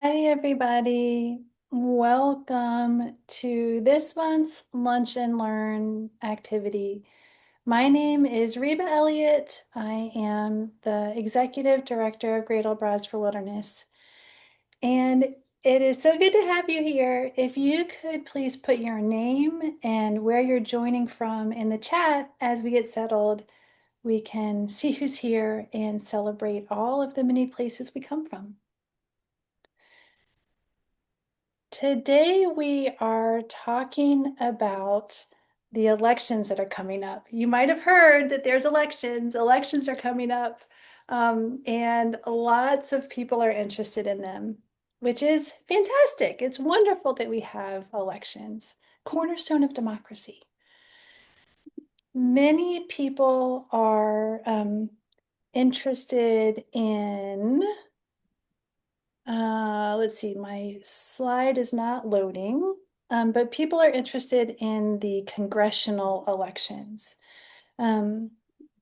Hi, everybody. Welcome to this month's Lunch and Learn activity. My name is Reba Elliott. I am the Executive Director of Great Old Bras for Wilderness. And it is so good to have you here. If you could please put your name and where you're joining from in the chat as we get settled, we can see who's here and celebrate all of the many places we come from. Today we are talking about the elections that are coming up. You might have heard that there's elections. Elections are coming up, and lots of people are interested in them, which is fantastic. It's wonderful that we have elections, cornerstone of democracy. Many people are interested in let's see, my slide is not loading, but people are interested in the congressional elections. Um,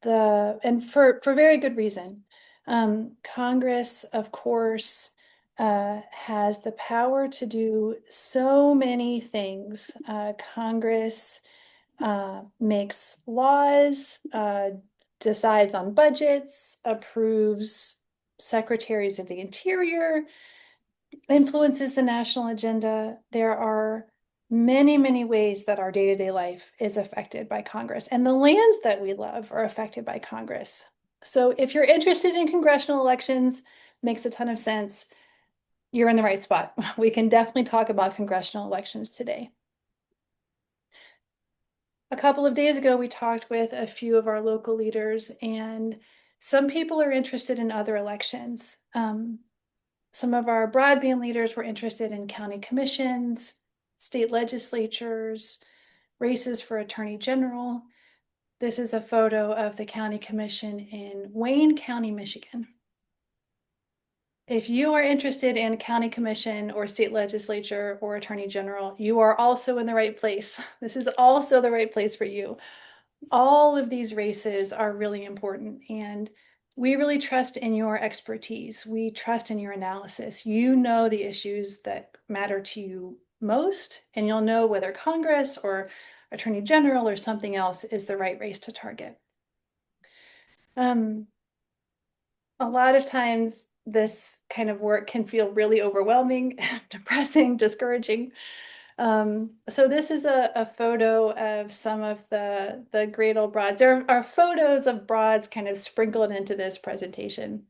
and for very good reason. Congress, of course, has the power to do so many things. Congress makes laws, decides on budgets, approves secretaries of the interior, influences the national agenda. There are many, many ways that our day-to-day life is affected by Congress, and the lands that we love are affected by Congress. So if you're interested in congressional elections, makes a ton of sense. You're in the right spot. We can definitely talk about congressional elections today. A couple of days ago, we talked with a few of our local leaders, and some people are interested in other elections. Some of our broadband leaders were interested in county commissions, state legislatures, races for attorney general. This is a photo of the county commission in Wayne County, Michigan. If you are interested in county commission or state legislature or attorney general, you are also in the right place. This is also the right place for you. All of these races are really important, and we really trust in your expertise. We trust in your analysis. You know the issues that matter to you most, and you'll know whether Congress or Attorney General or something else is the right race to target. A lot of times this kind of work can feel really overwhelming, depressing, discouraging. So this is a photo of some of the great old broads. There are photos of broads kind of sprinkled into this presentation.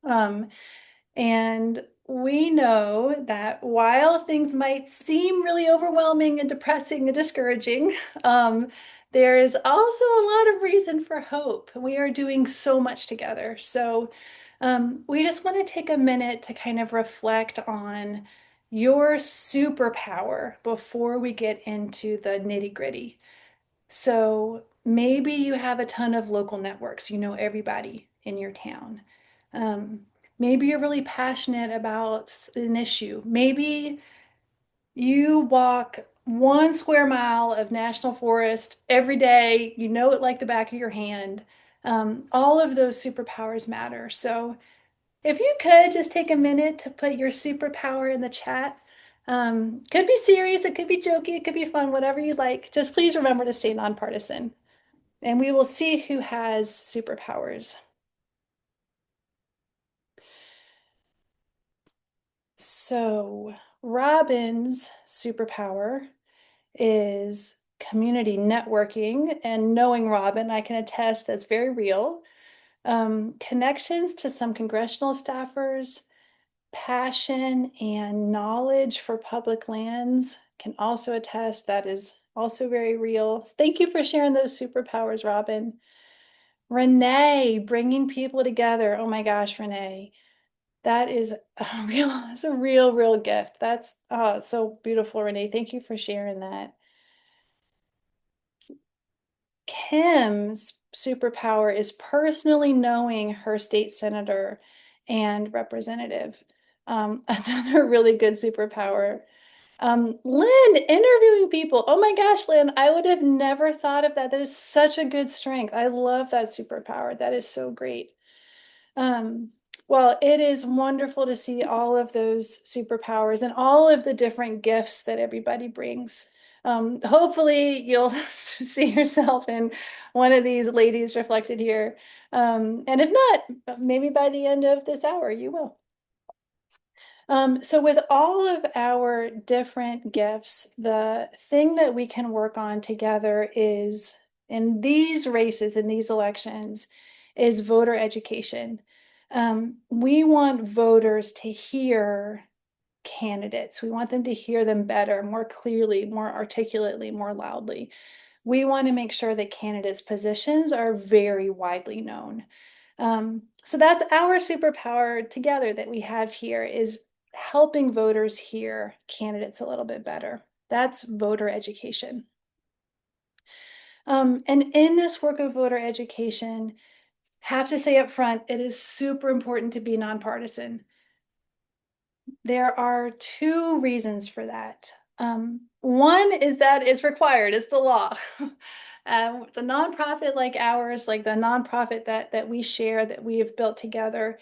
And we know that while things might seem really overwhelming and depressing and discouraging, there is also a lot of reason for hope. We are doing so much together. So we just want to take a minute to kind of reflect on your superpower before we get into the nitty-gritty. So maybe you have a ton of local networks, you know everybody in your town. Um, maybe you're really passionate about an issue. Maybe you walk 1 square mile of national forest every day, you know it like the back of your hand. All of those superpowers matter. So if you could just take a minute to put your superpower in the chat. Could be serious, it could be jokey, it could be fun, whatever you like. Just please remember to stay nonpartisan. And we will see who has superpowers. So, Robin's superpower is community networking. And knowing Robin, I can attest that's very real. Connections to some congressional staffers, passion and knowledge for public lands can also attest that is also very real. Thank you for sharing those superpowers, Robin. Renee, bringing people together. Oh my gosh, Renee, that is that's a real gift. That's so beautiful, Renee. Thank you for sharing that. Kim's superpower is personally knowing her state senator and representative. Another really good superpower. Lynn, interviewing people. Oh my gosh, Lynn, I would have never thought of that. That is such a good strength. I love that superpower. That is so great. Um, Well, it is wonderful to see all of those superpowers and all of the different gifts that everybody brings. Hopefully, you'll see yourself in one of these ladies reflected here. And if not, maybe by the end of this hour, you will. So with all of our different gifts, the thing that we can work on together is in these races, in these elections, is voter education. We want voters to hear candidates. We want them to hear them better, more clearly, more articulately, more loudly. We want to make sure that candidates' positions are very widely known. So that's our superpower together that we have here is helping voters hear candidates a little bit better. That's voter education. And in this work of voter education, have to say up front, it is super important to be nonpartisan. There are two reasons for that. One is that it's required, it's the law. It's a nonprofit like ours, like the nonprofit that we share, that we have built together.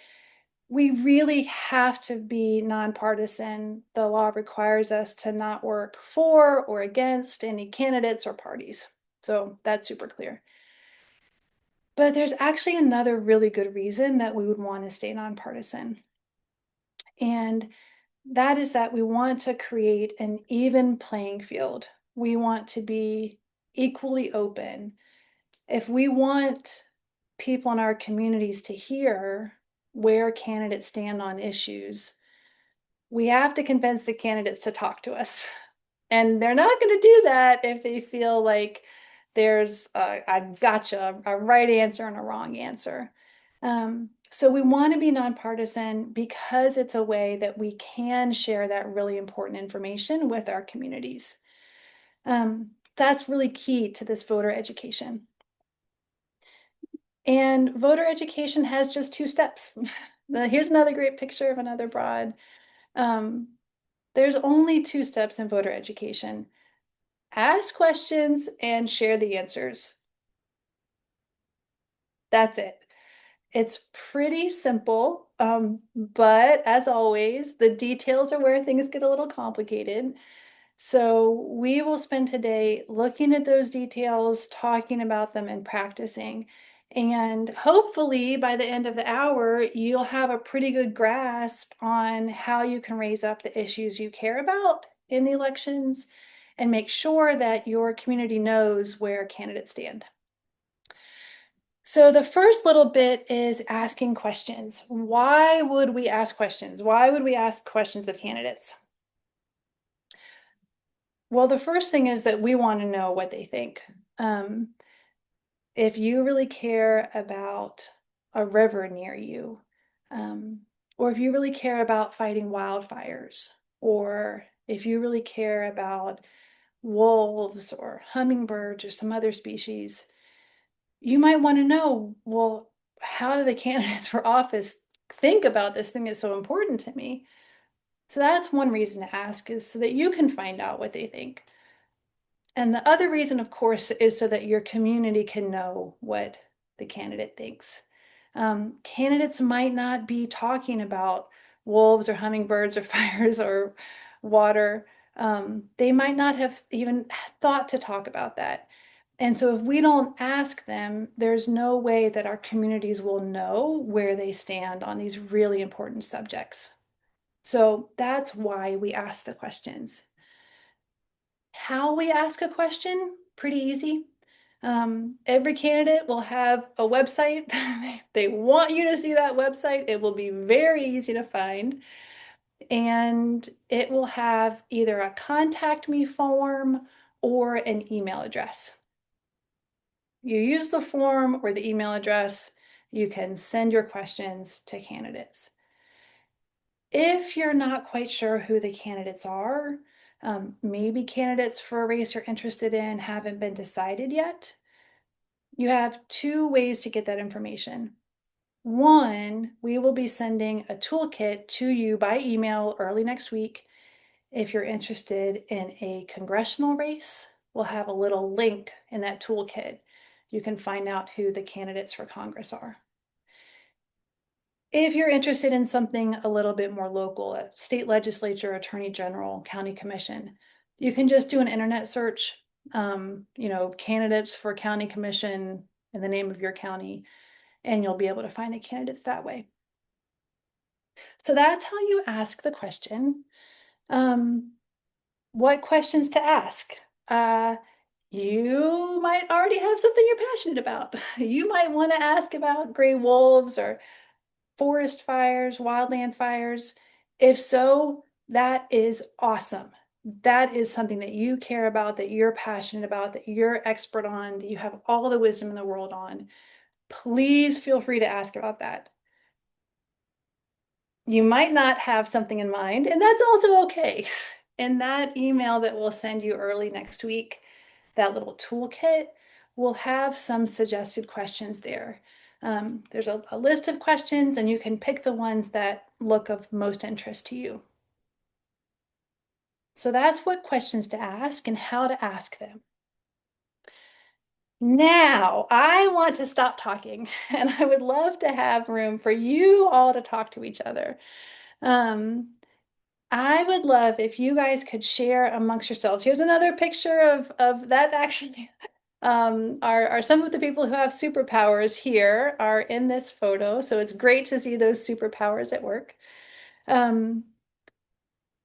We really have to be nonpartisan. The law requires us to not work for or against any candidates or parties. So that's super clear. But there's actually another really good reason that we would want to stay nonpartisan. And that is that we want to create an even playing field. We want to be equally open. If we want people in our communities to hear where candidates stand on issues, we have to convince the candidates to talk to us. And they're not going to do that if they feel like there's a gotcha, a right answer and a wrong answer. So we want to be nonpartisan because it's a way that we can share that really important information with our communities. That's really key to this voter education. And voter education has just two steps. Here's another great picture of another broad. Um, there's only two steps in voter education. Ask questions and share the answers. That's it. It's pretty simple, but as always, the details are where things get a little complicated. So we will spend today looking at those details, talking about them, and practicing. And hopefully by the end of the hour, you'll have a pretty good grasp on how you can raise up the issues you care about in the elections and make sure that your community knows where candidates stand. So the first little bit is asking questions. Why would we ask questions? Why would we ask questions of candidates? Well, the first thing is that we want to know what they think. If you really care about a river near you, or if you really care about fighting wildfires, or if you really care about wolves or hummingbirds or some other species, you might want to know, well, how do the candidates for office think about this thing that's so important to me? So that's one reason to ask, is so that you can find out what they think. And the other reason, of course, is so that your community can know what the candidate thinks. Candidates might not be talking about wolves or hummingbirds or fires or water. They might not have even thought to talk about that. And so if we don't ask them, there's no way that our communities will know where they stand on these really important subjects. So that's why we ask the questions. How we ask a question, pretty easy. Every candidate will have a website. They want you to see that website. It will be very easy to find. And it will have either a contact me form or an email address. You use the form or the email address, you can send your questions to candidates. If you're not quite sure who the candidates are, maybe candidates for a race you're interested in haven't been decided yet, you have two ways to get that information. One, we will be sending a toolkit to you by email early next week. If you're interested in a congressional race, we'll have a little link in that toolkit. You can find out who the candidates for Congress are. If you're interested in something a little bit more local, a state legislature, attorney general, county commission, you can just do an internet search, candidates for county commission in the name of your county, and you'll be able to find the candidates that way. So that's how you ask the question. Um, what questions to ask? Uh, you might already have something you're passionate about. You might want to ask about gray wolves or forest fires, wildland fires. If so, that is awesome. That is something that you care about, that you're passionate about, that you're expert on, that you have all the wisdom in the world on. Please feel free to ask about that. You might not have something in mind, and that's also okay. In that email that we'll send you early next week, that little toolkit will have some suggested questions there. There's a list of questions, and you can pick the ones that look of most interest to you. So that's what questions to ask and how to ask them. Now, I want to stop talking, and I would love to have room for you all to talk to each other. Um, I would love if you guys could share amongst yourselves. Here's another picture of that actually. Are some of the people who have superpowers here are in this photo. So it's great to see those superpowers at work. Um,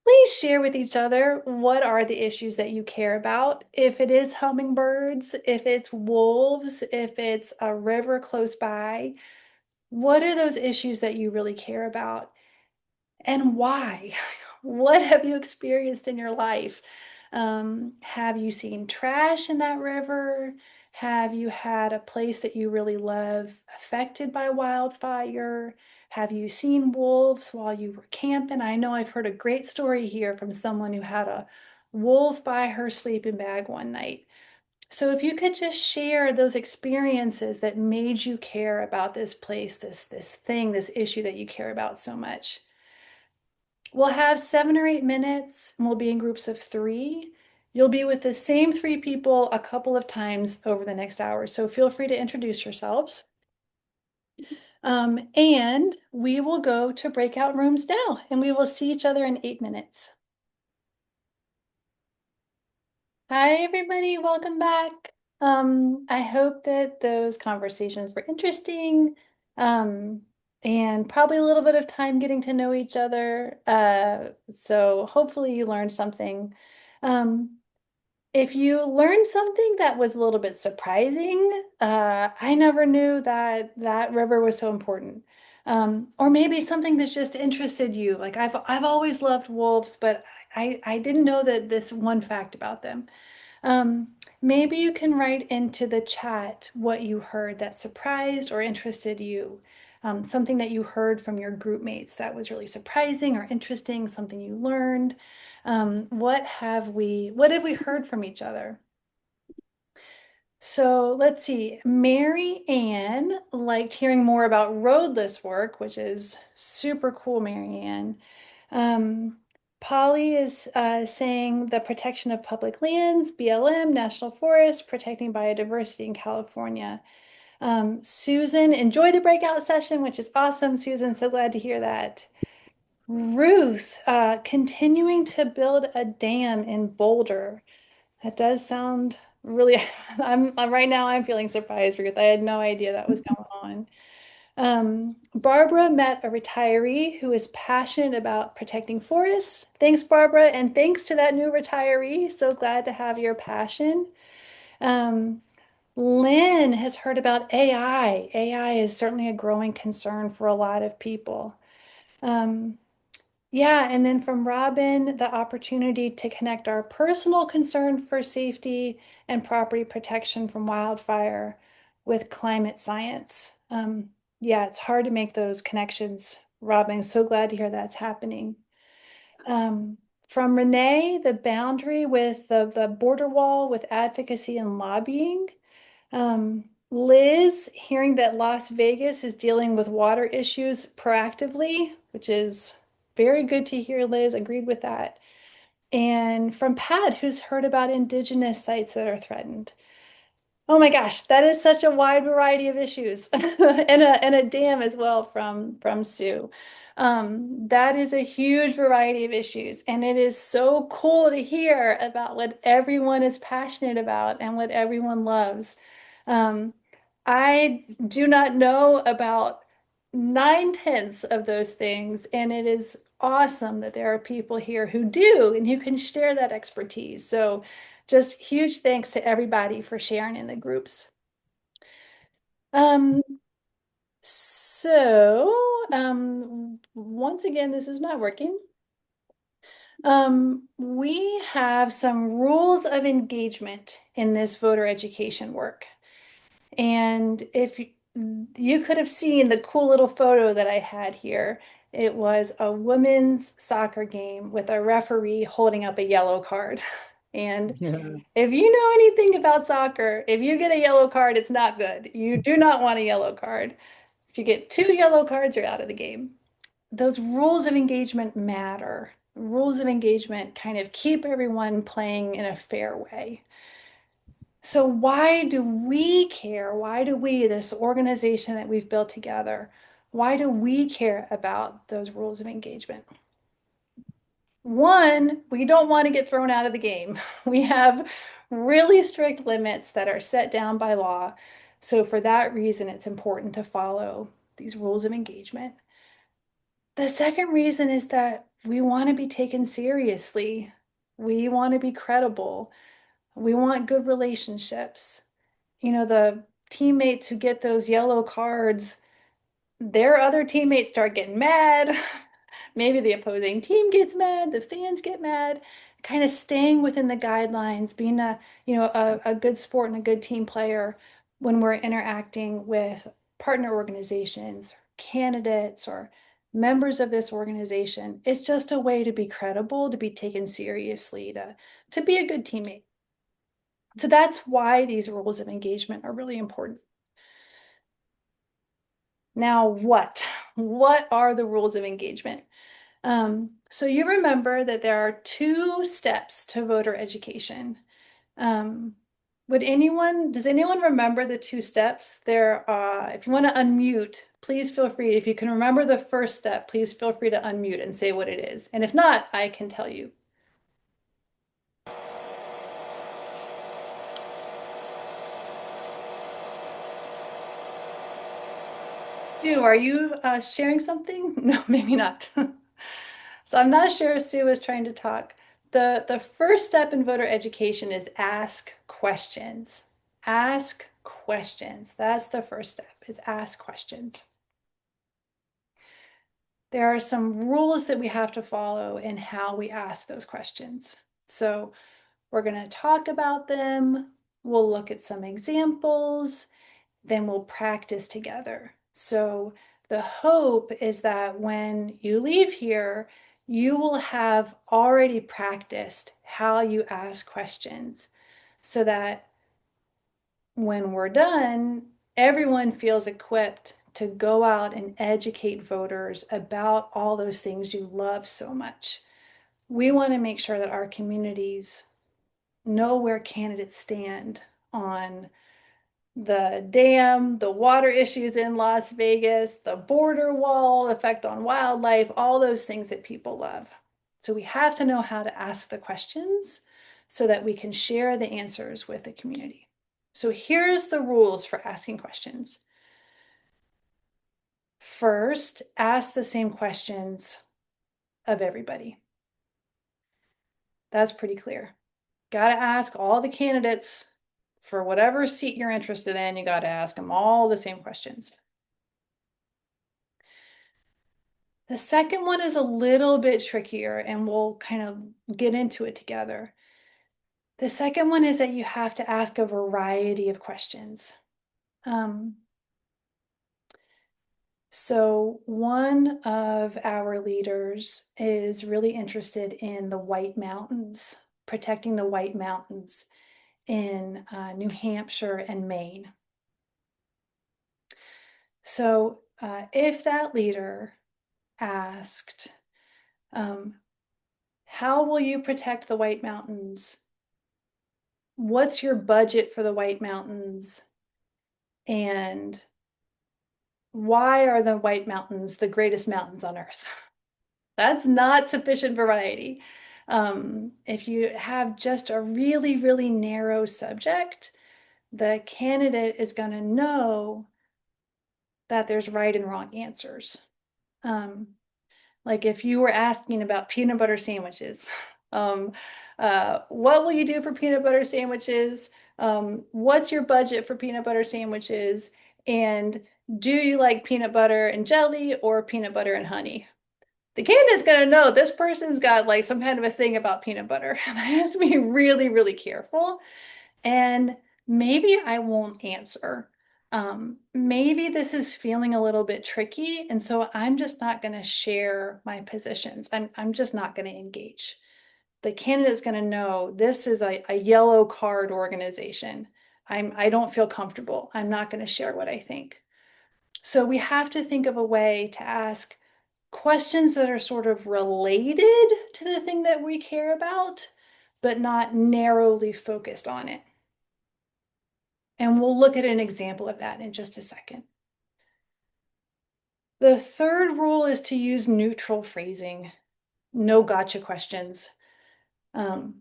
please share with each other what are the issues that you care about. If it is hummingbirds, if it's wolves, if it's a river close by, what are those issues that you really care about? And why? What have you experienced in your life? Have you seen trash in that river? Have you had a place that you really love affected by wildfire? Have you seen wolves while you were camping? I know I've heard a great story here from someone who had a wolf by her sleeping bag one night. So if you could just share those experiences that made you care about this place, this thing, this issue that you care about so much. We'll have 7 or 8 minutes, and we'll be in groups of three. You'll be with the same three people a couple of times over the next hour. So feel free to introduce yourselves. And we will go to breakout rooms now, and we will see each other in 8 minutes. Hi, everybody. Welcome back. I hope that those conversations were interesting. Um, and probably a little bit of time getting to know each other. So hopefully you learned something. Um, if you learned something that was a little bit surprising, I never knew that that river was so important. Or maybe something that just interested you. Like I've always loved wolves, but I didn't know that this one fact about them. Um, maybe you can write into the chat what you heard that surprised or interested you. Something that you heard from your group mates that was really surprising or interesting, something you learned. What have we heard from each other? So let's see. Mary Ann liked hearing more about roadless work, which is super cool, Mary Ann. Um, Polly is saying the protection of public lands, BLM, National Forest, protecting biodiversity in California. Susan, enjoy the breakout session, which is awesome, Susan. So glad to hear that. Ruth, continuing to build a dam in Boulder. That does sound really, right now I'm feeling surprised, Ruth. I had no idea that was going on. Barbara met a retiree who is passionate about protecting forests. Thanks, Barbara, and thanks to that new retiree. So glad to have your passion. Um, Lynn has heard about AI. AI is certainly a growing concern for a lot of people. Um, yeah, and then from Robin, the opportunity to connect our personal concern for safety and property protection from wildfire with climate science. Yeah, it's hard to make those connections, Robin. So glad to hear that's happening. Um, from Renee, the boundary with the border wall with advocacy and lobbying. Liz, hearing that Las Vegas is dealing with water issues proactively, which is very good to hear, Liz. Agreed with that. And from Pat, who's heard about indigenous sites that are threatened. Oh my gosh, that is such a wide variety of issues, and a dam as well from Sue. That is a huge variety of issues, and it is so cool to hear about what everyone is passionate about and what everyone loves. Um, I do not know about nine-tenths of those things, and it is awesome that there are people here who do and who can share that expertise. So just huge thanks to everybody for sharing in the groups. Um, once again, this is not working. We have some rules of engagement in this voter education work. And if you could have seen the cool little photo that I had here, it was a women's soccer game with a referee holding up a yellow card. And Yeah. if you know anything about soccer, if you get a yellow card, it's not good. You do not want a yellow card. If you get two yellow cards, you're out of the game. Those rules of engagement matter. Rules of engagement kind of keep everyone playing in a fair way. So why do we care? Why do we, this organization that we've built together, why do we care about those rules of engagement? One, we don't want to get thrown out of the game. We have really strict limits that are set down by law. So for that reason, it's important to follow these rules of engagement. The second reason is that we want to be taken seriously. We want to be credible. We want good relationships. The teammates who get those yellow cards, their other teammates start getting mad. Maybe the opposing team gets mad, the fans get mad. Kind of staying within the guidelines, being a good sport and a good team player when we're interacting with partner organizations, candidates, or members of this organization. It's just a way to be credible, to be taken seriously, to be a good teammate. So that's why these rules of engagement are really important. Now, what? What are the rules of engagement? So you remember that there are two steps to voter education. Um, does anyone remember the two steps? If you want to unmute, please feel free. If you can remember the first step, please feel free to unmute and say what it is. And if not, I can tell you. Sue, are you sharing something? No, maybe not. So I'm not sure if Sue was trying to talk. The first step in voter education is ask questions. Ask questions. That's the first step, is ask questions. There are some rules that we have to follow in how we ask those questions. So we're going to talk about them. We'll look at some examples, then we'll practice together. So the hope is that when you leave here, you will have already practiced how you ask questions so that when we're done, everyone feels equipped to go out and educate voters about all those things you love so much. We want to make sure that our communities know where candidates stand on the dam, the water issues in Las Vegas, the border wall effect on wildlife, all those things that people love. So we have to know how to ask the questions so that we can share the answers with the community. So here's the rules for asking questions. First, ask the same questions of everybody. That's pretty clear. Got to ask all the candidates for whatever seat you're interested in. You got to ask them all the same questions. The second one is a little bit trickier, and we'll kind of get into it together. The second one is that you have to ask a variety of questions. Um, so one of our leaders is really interested in the White Mountains, protecting the White Mountains in New Hampshire and Maine. So if that leader asked, how will you protect the White Mountains What's your budget for the White Mountains? And why are the White Mountains the greatest mountains on Earth? That's not sufficient variety. If you have just a really, really narrow subject, the candidate is going to know that there's right and wrong answers. Um, like if you were asking about peanut butter sandwiches, um, what will you do for peanut butter sandwiches? What's your budget for peanut butter sandwiches? And do you like peanut butter and jelly or peanut butter and honey? The candidate's gonna know this person's got like some kind of a thing about peanut butter. I have to be really, really careful. And maybe I won't answer. Maybe this is feeling a little bit tricky, and so I'm just not going to share my positions. I'm just not going to engage. The candidate's going to know this is a yellow card organization. I don't feel comfortable. I'm not going to share what I think. So we have to think of a way to ask questions that are sort of related to the thing that we care about, but not narrowly focused on it. And we'll look at an example of that in just a second. The third rule is to use neutral phrasing, no gotcha questions. Um,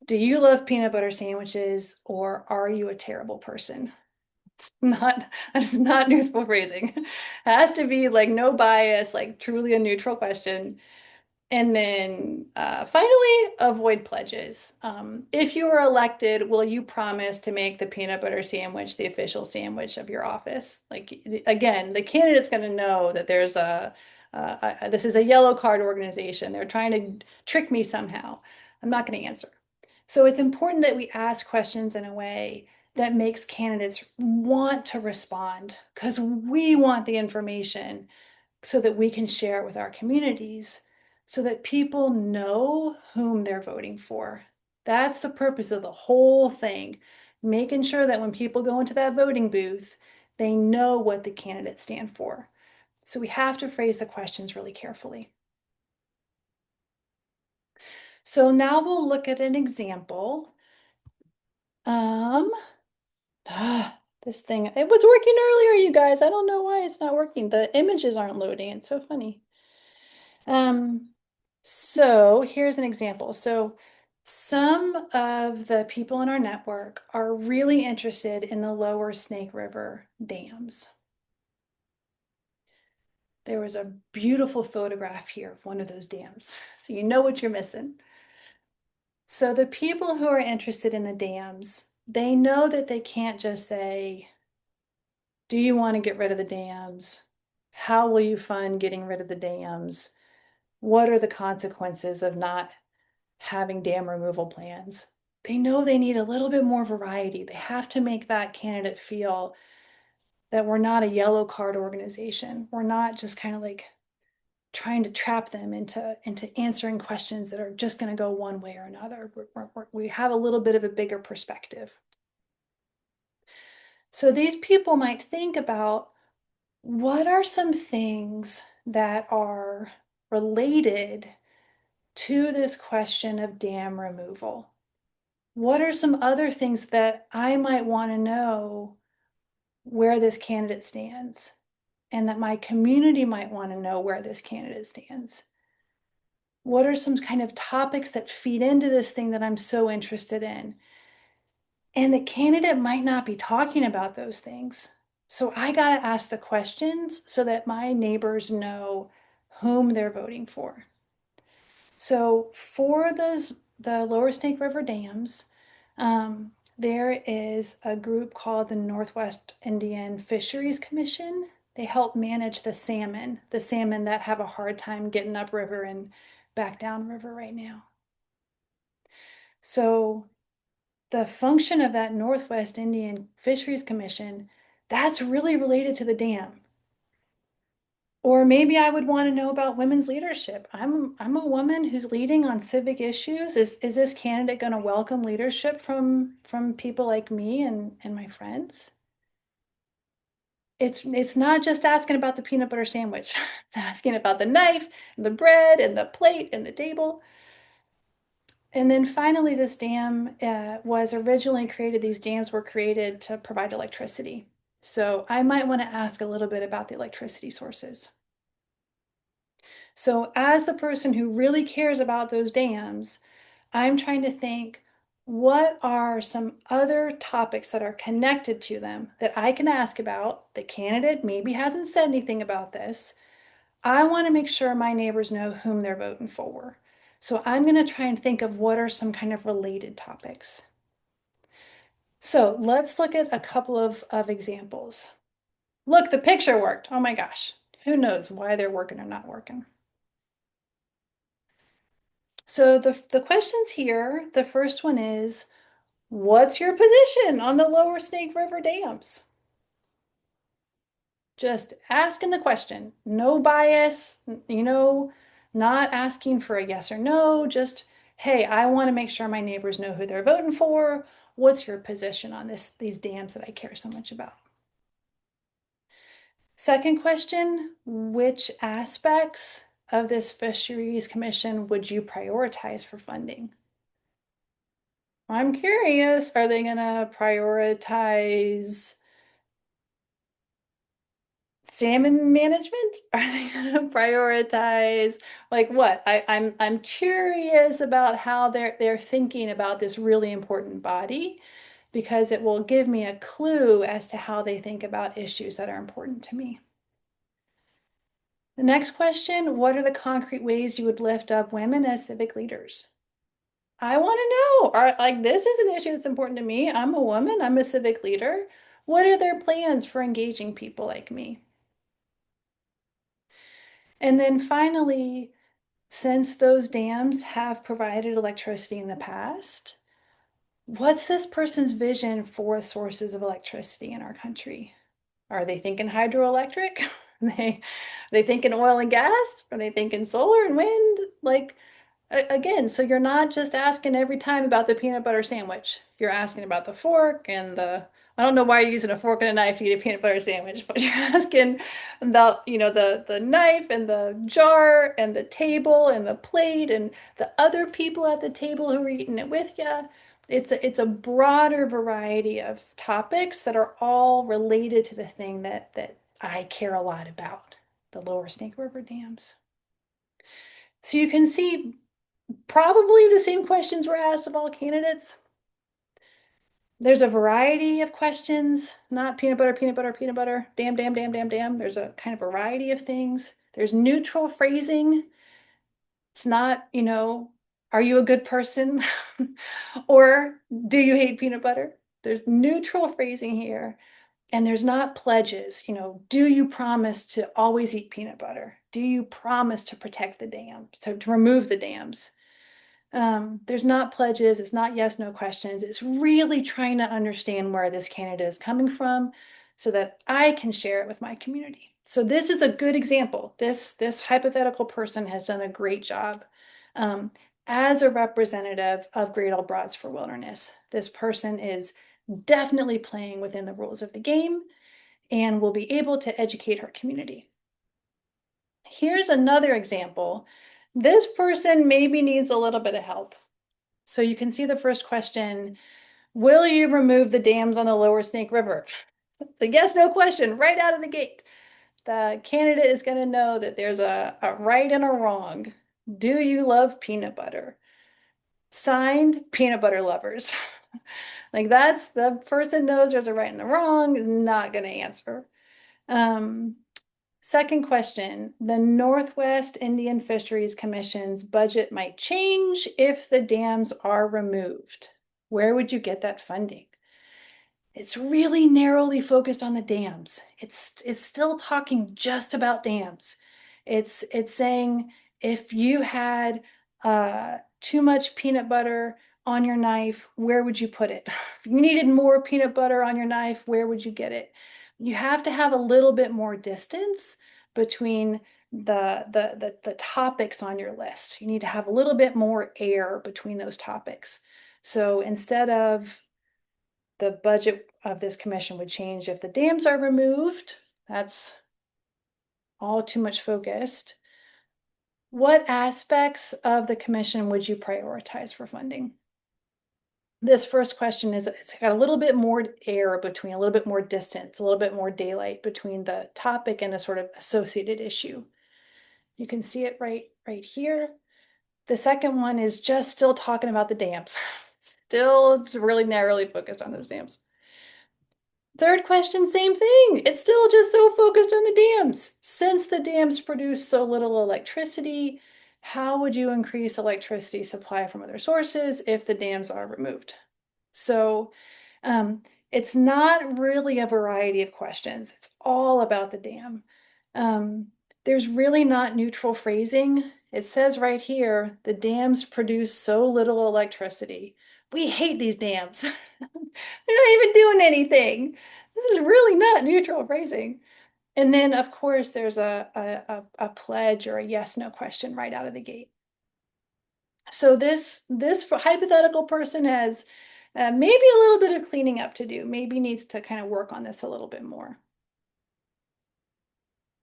do you love peanut butter sandwiches or are you a terrible person? It's not, that is not neutral phrasing. It has to be like no bias, like truly a neutral question. And then finally, avoid pledges. If you are elected, will you promise to make the peanut butter sandwich the official sandwich of your office? Like, again, the candidate's going to know that there's this is a yellow card organization. They're trying to trick me somehow. I'm not going to answer. So it's important that we ask questions in a way that makes candidates want to respond because we want the information so that we can share it with our communities so that people know whom they're voting for. That's the purpose of the whole thing, making sure that when people go into that voting booth, they know what the candidates stand for. So we have to phrase the questions really carefully. So now we'll look at an example. Um, this thing, it was working earlier, you guys. I don't know why it's not working. The images aren't loading. It's so funny. Um, so here's an example. So some of the people in our network are really interested in the lower Snake River dams. There was a beautiful photograph here of one of those dams, so you know what you're missing. So the people who are interested in the dams, they know that they can't just say, do you want to get rid of the dams? How will you fund getting rid of the dams? What are the consequences of not having dam removal plans? They know they need a little bit more variety. They have to make that candidate feel that we're not a yellow card organization. We're not just kind of like trying to trap them into answering questions that are just going to go one way or another. We have a little bit of a bigger perspective. So these people might think about what are some things that are related to this question of dam removal? What are some other things that I might want to know where this candidate stands and that my community might want to know where this candidate stands? What are some kind of topics that feed into this thing that I'm so interested in? And the candidate might not be talking about those things. So I got to ask the questions so that my neighbors know whom they're voting for. So for the Lower Snake River dams, there is a group called the Northwest Indian Fisheries Commission. They help manage the salmon that have a hard time getting upriver and back downriver right now. So the function of that Northwest Indian Fisheries Commission, that's really related to the dam. Or maybe I would want to know about women's leadership. I'm a woman who's leading on civic issues. Is this candidate going to welcome leadership from people like me and my friends? It's not just asking about the peanut butter sandwich. It's asking about the knife and the bread and the plate and the table. And then finally, this dam was originally created, these dams were created to provide electricity. So I might want to ask a little bit about the electricity sources. So as the person who really cares about those dams, I'm trying to think, what are some other topics that are connected to them that I can ask about? The candidate maybe hasn't said anything about this. I want to make sure my neighbors know whom they're voting for. So I'm going to try and think of what are some kind of related topics. So let's look at a couple of examples. Look, the picture worked. Oh my gosh. Who knows why they're working or not working? So the questions here, the first one is, what's your position on the Lower Snake River dams? Just asking the question, no bias, not asking for a yes or no, just, hey, I want to make sure my neighbors know who they're voting for. What's your position on these dams that I care so much about? Second question, which aspects of this fisheries commission would you prioritize for funding? I'm curious, are they going to prioritize salmon management? Are they going to prioritize like what? I'm curious about how they're thinking about this really important body because it will give me a clue as to how they think about issues that are important to me. The next question, what are the concrete ways you would lift up women as civic leaders? I want to know, like this is an issue that's important to me. I'm a woman, I'm a civic leader. What are their plans for engaging people like me? And then finally, since those dams have provided electricity in the past, what's this person's vision for sources of electricity in our country? Are they thinking hydroelectric? Are they thinking oil and gas? Are they thinking solar and wind? Like, again, so you're not just asking every time about the peanut butter sandwich. You're asking about the fork and I don't know why you're using a fork and a knife to eat a peanut butter sandwich, but you're asking about, the knife and the jar and the table and the plate and the other people at the table who are eating it with you. It's a broader variety of topics that are all related to the thing that I care a lot about, the Lower Snake River dams. So you can see probably the same questions were asked of all candidates. There's a variety of questions, not peanut butter, peanut butter, peanut butter, damn, damn, damn, damn, damn. There's a kind of variety of things. There's neutral phrasing. It's not, are you a good person? Or do you hate peanut butter? There's neutral phrasing here. And there's not pledges, do you promise to always eat peanut butter? Do you promise to protect the dam, to remove the dams? There's not pledges, it's not yes, no questions. It's really trying to understand where this candidate is coming from so that I can share it with my community. So this is a good example. This hypothetical person has done a great job um, as a representative of Great Old Broads for Wilderness. This person is definitely playing within the rules of the game and will be able to educate her community. Here's another example. This person maybe needs a little bit of help. So you can see the first question, will you remove the dams on the Lower Snake River? The yes, no question right out of the gate. The candidate is going to know that there's a right and a wrong. Do you love peanut butter? Signed, peanut butter lovers. Like that's the person knows there's a right and a wrong, is not going to answer. Um, Second question, the Northwest Indian Fisheries Commission's budget might change if the dams are removed. Where would you get that funding? It's really narrowly focused on the dams. It's still talking just about dams. It's saying if you had too much peanut butter on your knife, where would you put it? If you needed more peanut butter on your knife, where would you get it? You have to have a little bit more distance between the topics on your list. You need to have a little bit more air between those topics. So instead of the budget of this commission would change if the dams are removed. That's all too much focused. What aspects of the commission would you prioritize for funding? This first question is, it's got a little bit more air between, a little bit more distance, a little bit more daylight between the topic and a sort of associated issue. You can see it right here. The second one is just still talking about the dams. Still really narrowly focused on those dams. Third question, same thing. It's still just so focused on the dams. Since the dams produce so little electricity, how would you increase electricity supply from other sources if the dams are removed? So it's not really a variety of questions. It's all about the dam. There's really not neutral phrasing. It says right here, the dams produce so little electricity. We hate these dams. They're not even doing anything. This is really not neutral phrasing. And then, of course, there's a pledge or a yes, no question right out of the gate. So this hypothetical person has maybe a little bit of cleaning up to do, maybe needs to kind of work on this a little bit more.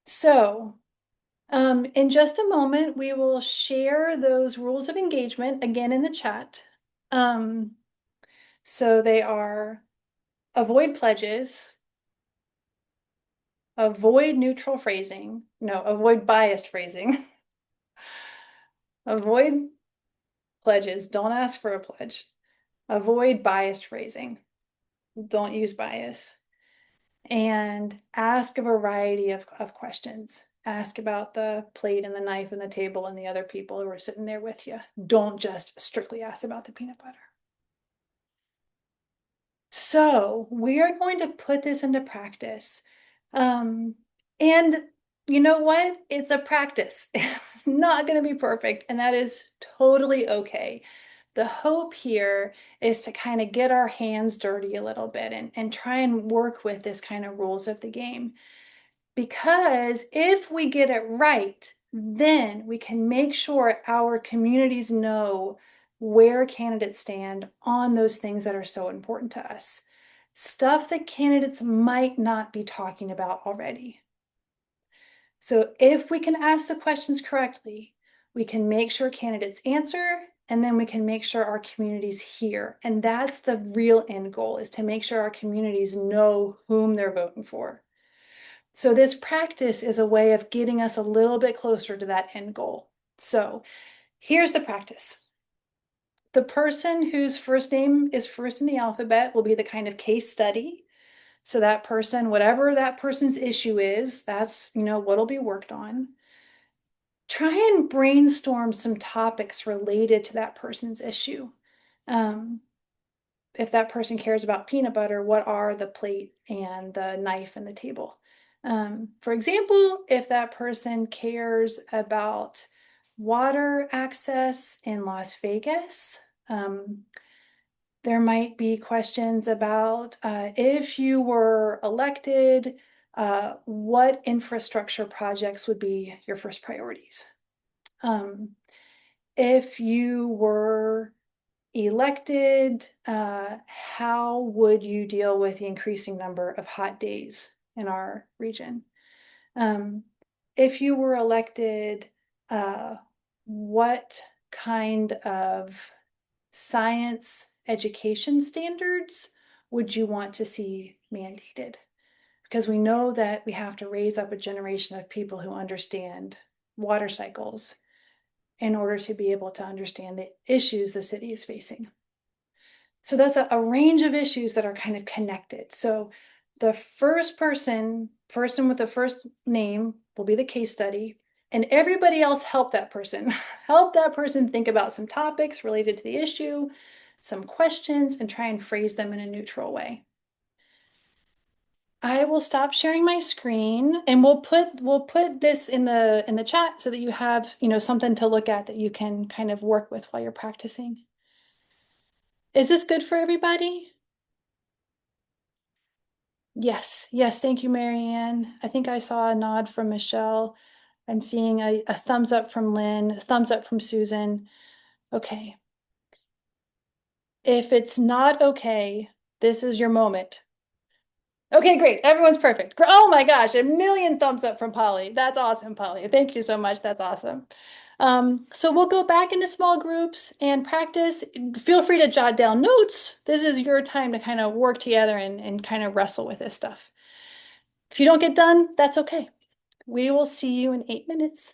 So in just a moment, we will share those rules of engagement again in the chat. Um, so they are avoid pledges, avoid neutral phrasing, no, avoid biased phrasing, avoid pledges, don't ask for a pledge, avoid biased phrasing, don't use bias, and ask a variety of questions. Ask about the plate and the knife and the table and the other people who are sitting there with you. Don't just strictly ask about the peanut butter. So we are going to put this into practice. And you know what? It's a practice. It's not going to be perfect, and that is totally okay. The hope here is to kind of get our hands dirty a little bit and try and work with this kind of rules of the game. Because if we get it right, then we can make sure our communities know where candidates stand on those things that are so important to us. Stuff that candidates might not be talking about already. So if we can ask the questions correctly, we can make sure candidates answer, and then we can make sure our communities hear. And that's the real end goal, is to make sure our communities know whom they're voting for. So this practice is a way of getting us a little bit closer to that end goal. So here's the practice. The person whose first name is first in the alphabet will be the kind of case study. So that person, whatever that person's issue is, that's, what'll be worked on. Try and brainstorm some topics related to that person's issue. If that person cares about peanut butter, what are the plate and the knife and the table? For example, if that person cares about water access in Las Vegas, there might be questions about if you were elected, what infrastructure projects would be your first priorities? If you were elected, how would you deal with the increasing number of hot days in our region? If you were elected, what kind of science education standards would you want to see mandated? Because we know that we have to raise up a generation of people who understand water cycles in order to be able to understand the issues the city is facing. So that's a range of issues that are kind of connected. So the first person with the first name will be the case study, and everybody else help that person. Help that person think about some topics related to the issue, some questions, and try and phrase them in a neutral way. I will stop sharing my screen, and we'll put this in the chat so that you have, something to look at that you can kind of work with while you're practicing. Is this good for everybody? Yes, yes, thank you, Marianne. I think I saw a nod from Michelle. I'm seeing a thumbs up from Lynn, a thumbs up from Susan. Okay. If it's not okay, this is your moment. Okay, great. Everyone's perfect. Oh my gosh, a million thumbs up from Polly. That's awesome, Polly. Thank you so much. That's awesome. So we'll go back into small groups and practice. Feel free to jot down notes. This is your time to kind of work together and kind of wrestle with this stuff. If you don't get done, that's okay. We will see you in 8 minutes.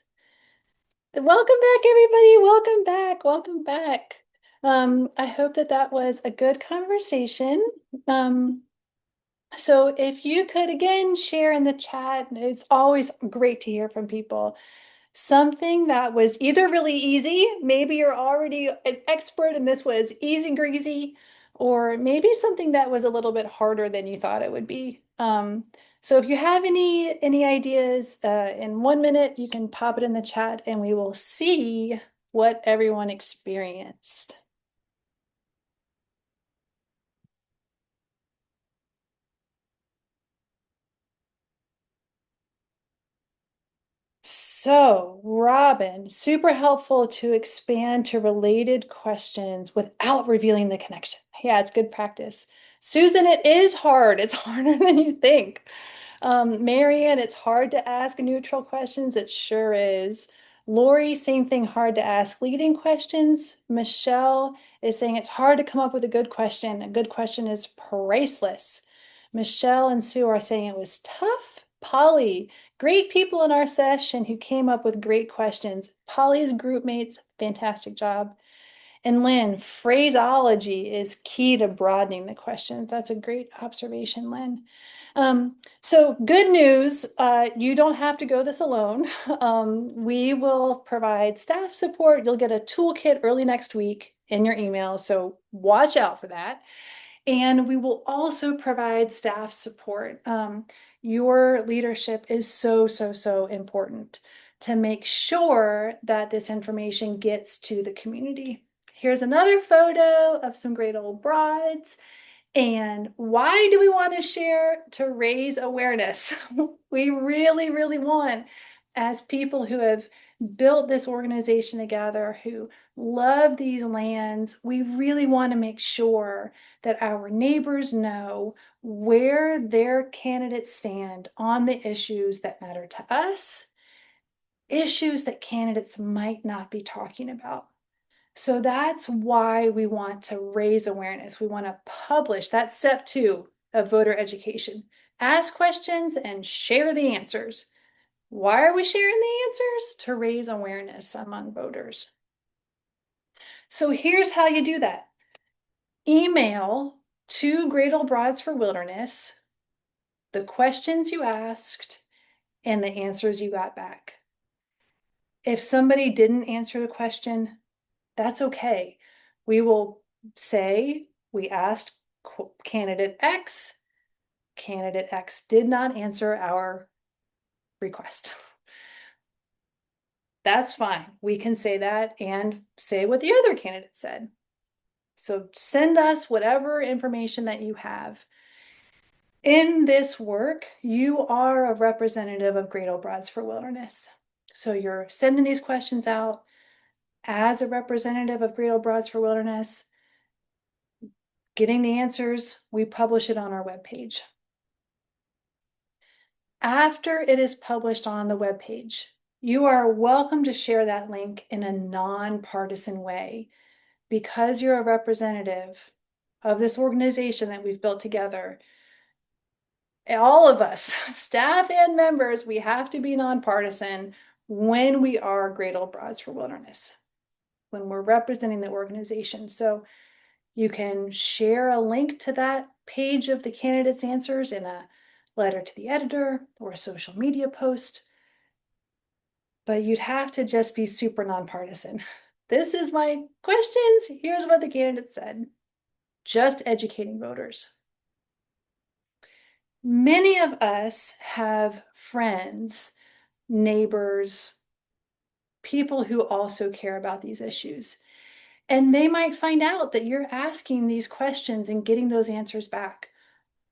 Welcome back, everybody. Welcome back. Welcome back. I hope that that was a good conversation. Um, so if you could again share in the chat, it's always great to hear from people. Something that was either really easy, maybe you're already an expert and this was easy greasy, or maybe something that was a little bit harder than you thought it would be. So if you have any ideas, in 1 minute, you can pop it in the chat and we will see what everyone experienced. So, Robin, super helpful to expand to related questions without revealing the connection. Yeah, it's good practice. Susan, it is hard. It's harder than you think. Marianne, it's hard to ask neutral questions. It sure is. Lori, same thing, hard to ask leading questions. Michelle is saying it's hard to come up with a good question. A good question is priceless. Michelle and Sue are saying it was tough. Polly, great people in our session who came up with great questions. Polly's group mates, fantastic job. And Lynn, phraseology is key to broadening the questions. That's a great observation, Lynn. So good news, you don't have to go this alone. We will provide staff support. You'll get a toolkit early next week in your email, so watch out for that. And we will also provide staff support. Your leadership is so, so, so important to make sure that this information gets to the community. Here's another photo of some great old broads. And why do we want to share? To raise awareness. We really, really want, as people who have built this organization together, who love these lands, we really want to make sure that our neighbors know where their candidates stand on the issues that matter to us, issues that candidates might not be talking about. So that's why we want to raise awareness. We want to publish. That's step 2 of voter education. Ask questions and share the answers. Why are we sharing the answers? To raise awareness among voters. So here's how you do that. Email to Great Old Broads for Wilderness the questions you asked and the answers you got back. If somebody didn't answer the question, that's okay. We will say we asked candidate X. Candidate X did not answer our request. That's fine. We can say that and say what the other candidate said. So send us whatever information that you have. In this work, you are a representative of Great Old Broads for Wilderness. So you're sending these questions out as a representative of Great Old Broads for Wilderness, getting the answers, we publish it on our webpage. After it is published on the webpage, you are welcome to share that link in a nonpartisan way. Because you're a representative of this organization that we've built together, all of us, staff and members, we have to be nonpartisan when we are Great Old Broads for Wilderness, when we're representing the organization. So you can share a link to that page of the candidates' answers in a letter to the editor or a social media post, but you'd have to just be super nonpartisan. This is my questions. Here's what the candidate said. Just educating voters. Many of us have friends, neighbors, people who also care about these issues. And they might find out that you're asking these questions and getting those answers back.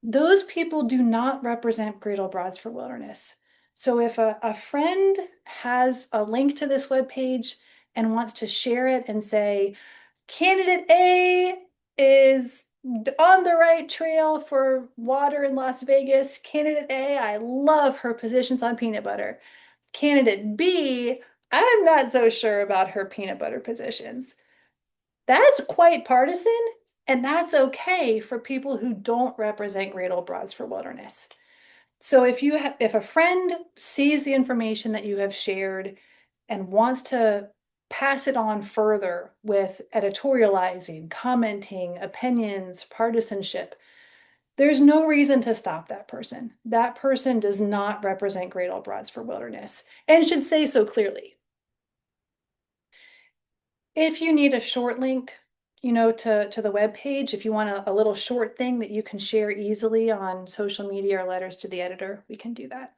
Those people do not represent Great Old Broads for Wilderness. So if a friend has a link to this webpage and wants to share it and say, candidate A is on the right trail for water in Las Vegas. Candidate A, I love her positions on peanut butter. Candidate B, I'm not so sure about her peanut butter positions. That's quite partisan, and that's okay for people who don't represent Great Old Broads for Wilderness. So if a friend sees the information that you have shared and wants to pass it on further with editorializing, commenting, opinions, partisanship, there's no reason to stop that person. That person does not represent Great Old Broads for Wilderness and should say so clearly. If you need a short link, to the web page, if you want a little short thing that you can share easily on social media or letters to the editor, we can do that.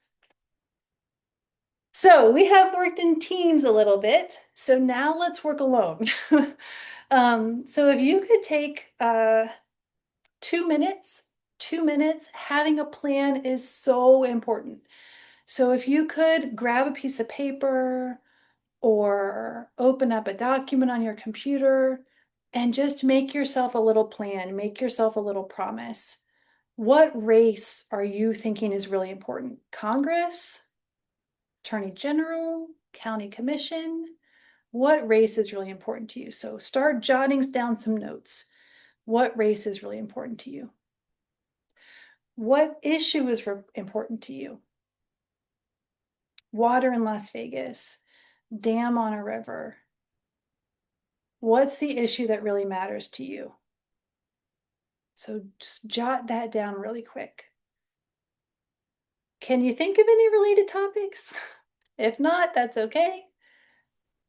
So we have worked in teams a little bit. So now let's work alone. So if you could take 2 minutes, 2 minutes, having a plan is so important. So if you could grab a piece of paper or open up a document on your computer and just make yourself a little plan, make yourself a little promise. What race are you thinking is really important? Congress, Attorney General, County Commission? What race is really important to you? So start jotting down some notes. What race is really important to you? What issue is important to you? Water in Las Vegas, dam on a river. What's the issue that really matters to you? So just jot that down really quick. Can you think of any related topics? If not, that's okay.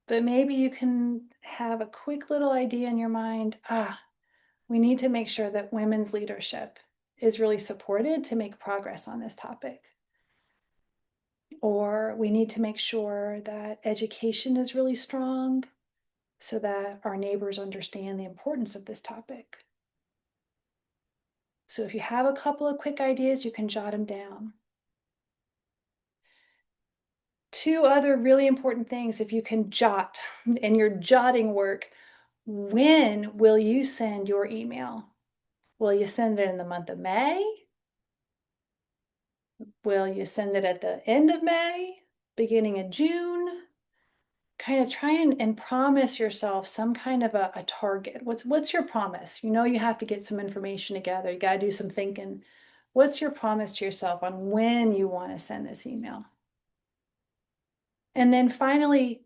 But maybe you can have a quick little idea in your mind. We need to make sure that women's leadership is really supported to make progress on this topic. Or we need to make sure that education is really strong so that our neighbors understand the importance of this topic. So if you have a couple of quick ideas, you can jot them down. Two other really important things, if you can jot in your jotting work, when will you send your email? Will you send it in the month of May? Will you send it at the end of May, beginning of June? Kind of try and promise yourself some kind of a target. What's your promise? You have to get some information together. You got to do some thinking. What's your promise to yourself on when you want to send this email? And then finally,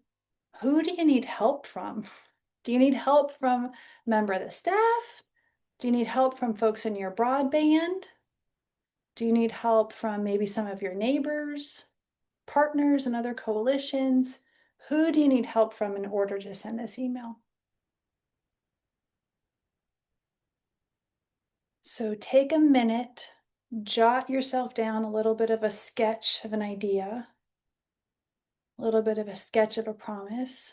who do you need help from? Do you need help from a member of the staff? Do you need help from folks in your broadband? Do you need help from maybe some of your neighbors, partners, and other coalitions? Who do you need help from in order to send this email? So take a minute, jot yourself down a little bit of a sketch of an idea, a little bit of a sketch of a promise.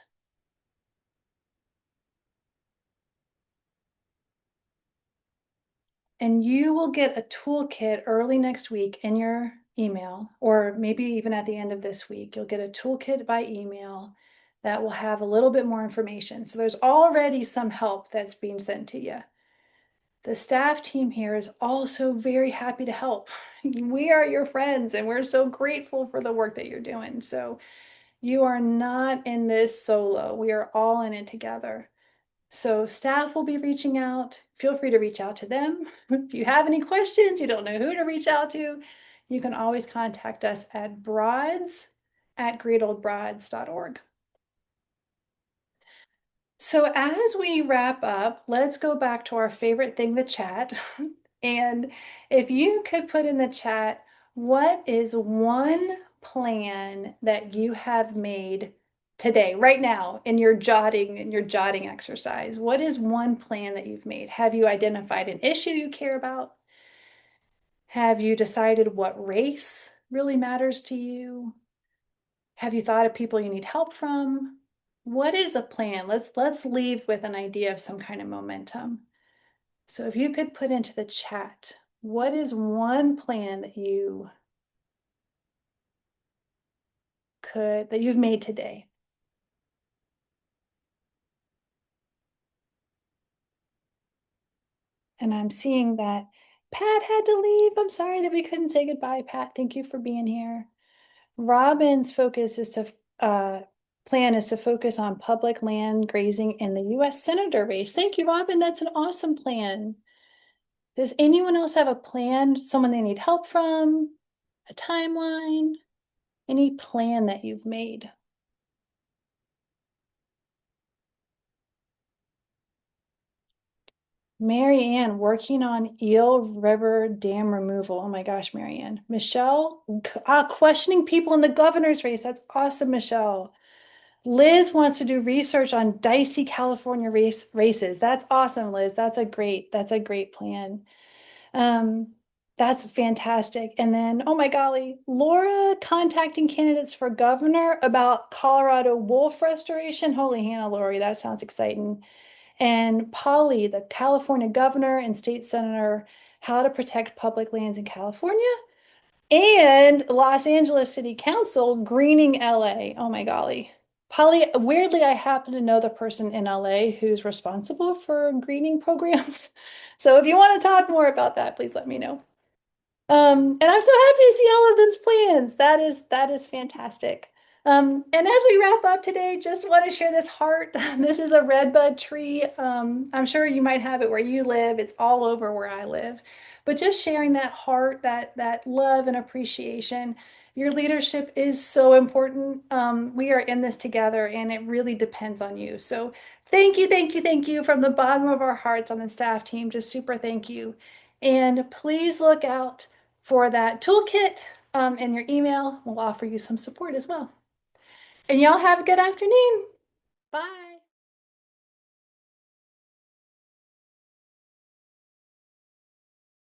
And you will get a toolkit early next week in your email, or maybe even at the end of this week. You'll get a toolkit by email that will have a little bit more information. So there's already some help that's being sent to you. The staff team here is also very happy to help. We are your friends and we're so grateful for the work that you're doing. So you are not in this solo. We are all in it together. So staff will be reaching out. Feel free to reach out to them. If you have any questions, you don't know who to reach out to, you can always contact us at broads@greatoldbroads.org. So as we wrap up, let's go back to our favorite thing, the chat. And if you could put in the chat, what is one plan that you have made today, right now, in your jotting exercise? What is one plan that you've made? Have you identified an issue you care about? Have you decided what race really matters to you? Have you thought of people you need help from? What is a plan? Let's leave with an idea of some kind of momentum. So if you could put into the chat, what is one plan that you've made today? And I'm seeing that Pat had to leave. I'm sorry that we couldn't say goodbye, Pat. Thank you for being here. Robin's focus is to plan is to focus on public land grazing in the US Senator race. Thank you, Robin. That's an awesome plan. Does anyone else have a plan? Someone they need help from? A timeline? Any plan that you've made? Mary Ann working on Eel River Dam removal. Oh my gosh, Mary Ann. Michelle, questioning people in the governor's race. That's awesome, Michelle. Liz wants to do research on dicey California races. That's awesome, Liz. That's a great plan. Um, that's fantastic. And then, oh my golly, Laura contacting candidates for governor about Colorado wolf restoration. Holy Hannah, Lori, that sounds exciting. And Polly, the California governor and state senator, how to protect public lands in California. And Los Angeles City Council greening LA. Oh my golly. Polly, weirdly, I happen to know the person in LA who's responsible for greening programs. So if you want to talk more about that, please let me know. And I'm so happy to see all of those plans. That is fantastic. And as we wrap up today, just want to share this heart. This is a redbud tree. I'm sure you might have it where you live. It's all over where I live. But just sharing that heart, that love and appreciation. Your leadership is so important. We are in this together, and it really depends on you. So thank you, thank you, thank you from the bottom of our hearts on the staff team. Just super thank you. And please look out for that toolkit in your email. We'll offer you some support as well. And y'all have a good afternoon. Bye.